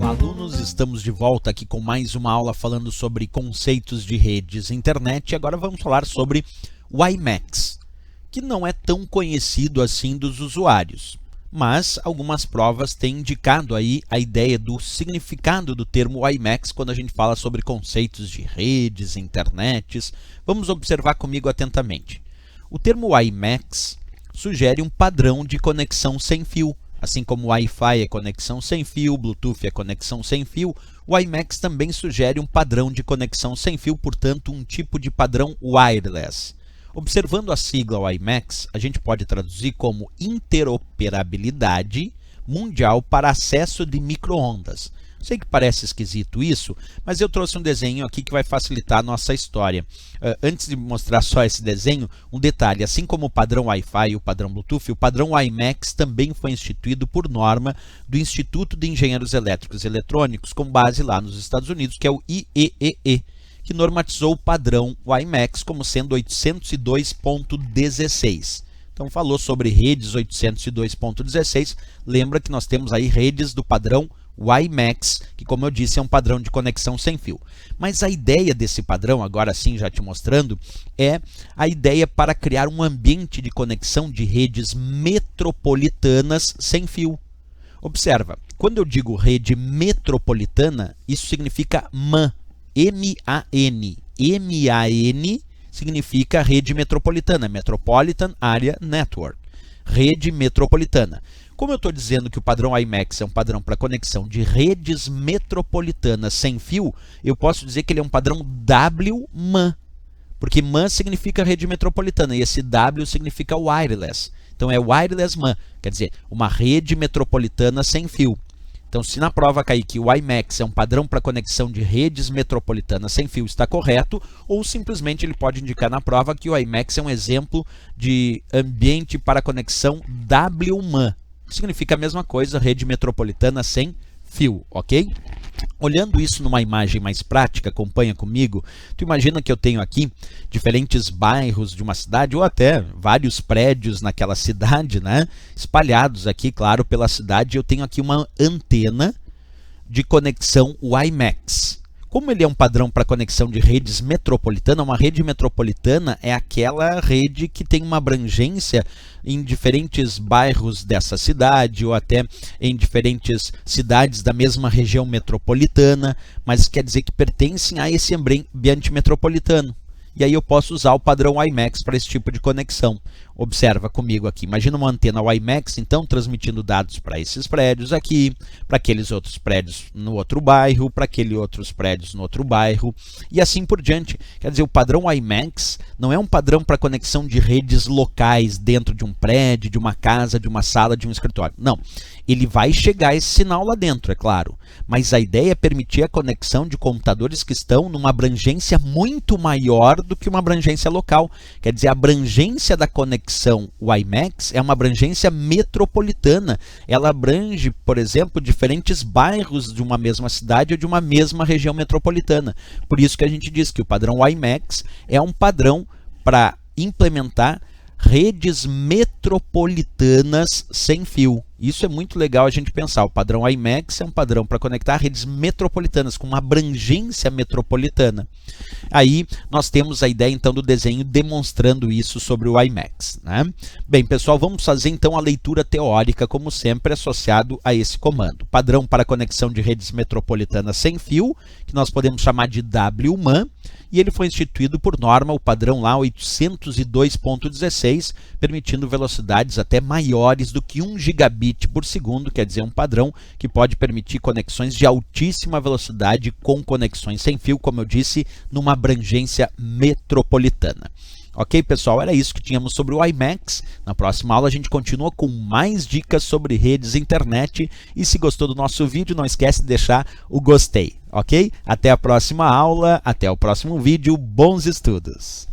Olá, alunos, estamos de volta aqui com mais uma aula falando sobre conceitos de redes internet e agora vamos falar sobre o WiMAX, que não é tão conhecido assim dos usuários, mas algumas provas têm indicado aí a ideia do significado do termo WiMAX quando a gente fala sobre conceitos de redes, internets. Vamos observar comigo atentamente. O termo WiMAX sugere um padrão de conexão sem fio. Assim como Wi-Fi é conexão sem fio, Bluetooth é conexão sem fio, o WiMAX também sugere um padrão de conexão sem fio, portanto um tipo de padrão wireless. Observando a sigla WiMAX, a gente pode traduzir como interoperabilidade mundial para acesso de micro-ondas. Sei que parece esquisito isso, mas eu trouxe um desenho aqui que vai facilitar a nossa história. Antes de mostrar só esse desenho, um detalhe: assim como o padrão Wi-Fi e o padrão Bluetooth, o padrão WiMAX também foi instituído por norma do Instituto de Engenheiros Elétricos e Eletrônicos, com base lá nos Estados Unidos, que é o IEEE, que normatizou o padrão WiMAX como sendo 802.16. Então falou sobre redes 802.16, lembra que nós temos aí redes do padrão WiMAX, que como eu disse é um padrão de conexão sem fio. Mas a ideia desse padrão, agora sim já te mostrando, é a ideia para criar um ambiente de conexão de redes metropolitanas sem fio. Observa, quando eu digo rede metropolitana, isso significa MAN, M-A-N. M-A-N significa rede metropolitana, Metropolitan Area Network, rede metropolitana. Como eu estou dizendo que o padrão WiMAX é um padrão para conexão de redes metropolitanas sem fio, eu posso dizer que ele é um padrão WMAN, porque MAN significa rede metropolitana e esse W significa wireless. Então é wireless MAN, quer dizer, uma rede metropolitana sem fio. Então, se na prova cair que o WiMAX é um padrão para conexão de redes metropolitanas sem fio, está correto, ou simplesmente ele pode indicar na prova que o WiMAX é um exemplo de ambiente para conexão WMAN. Significa a mesma coisa, rede metropolitana sem fio, ok? Olhando isso numa imagem mais prática, acompanha comigo, tu imagina que eu tenho aqui diferentes bairros de uma cidade ou até vários prédios naquela cidade, né? Espalhados aqui, claro, pela cidade. Eu tenho aqui uma antena de conexão WiMAX. Como ele é um padrão para conexão de redes metropolitanas, uma rede metropolitana é aquela rede que tem uma abrangência em diferentes bairros dessa cidade ou até em diferentes cidades da mesma região metropolitana, mas quer dizer que pertencem a esse ambiente metropolitano. E aí eu posso usar o padrão WiMAX para esse tipo de conexão. Observa comigo aqui, imagina uma antena WiMAX, então, transmitindo dados para esses prédios aqui, para aqueles outros prédios no outro bairro, para aqueles outros prédios no outro bairro, e assim por diante. Quer dizer, o padrão WiMAX não é um padrão para conexão de redes locais dentro de um prédio, de uma casa, de uma sala, de um escritório. Não, ele vai chegar esse sinal lá dentro, é claro, mas a ideia é permitir a conexão de computadores que estão numa abrangência muito maior do que uma abrangência local. Quer dizer, a abrangência da conexão WiMAX é uma abrangência metropolitana. Ela abrange, por exemplo, diferentes bairros de uma mesma cidade ou de uma mesma região metropolitana. Por isso que a gente diz que o padrão WiMAX é um padrão para implementar redes metropolitanas sem fio. Isso é muito legal a gente pensar. O padrão WiMAX é um padrão para conectar redes metropolitanas, com uma abrangência metropolitana. Aí nós temos a ideia então do desenho demonstrando isso sobre o WiMAX, né? Bem, pessoal, vamos fazer então a leitura teórica, como sempre, associado a esse comando. Padrão para conexão de redes metropolitanas sem fio, que nós podemos chamar de WMAN, e ele foi instituído por norma, o padrão lá 802.16, permitindo velocidades até maiores do que 1 gigabit por segundo, quer dizer, um padrão que pode permitir conexões de altíssima velocidade com conexões sem fio, como eu disse, numa abrangência metropolitana. Ok, pessoal? Era isso que tínhamos sobre o WiMAX. Na próxima aula a gente continua com mais dicas sobre redes internet. E se gostou do nosso vídeo, não esquece de deixar o gostei, ok? Até a próxima aula, até o próximo vídeo. Bons estudos!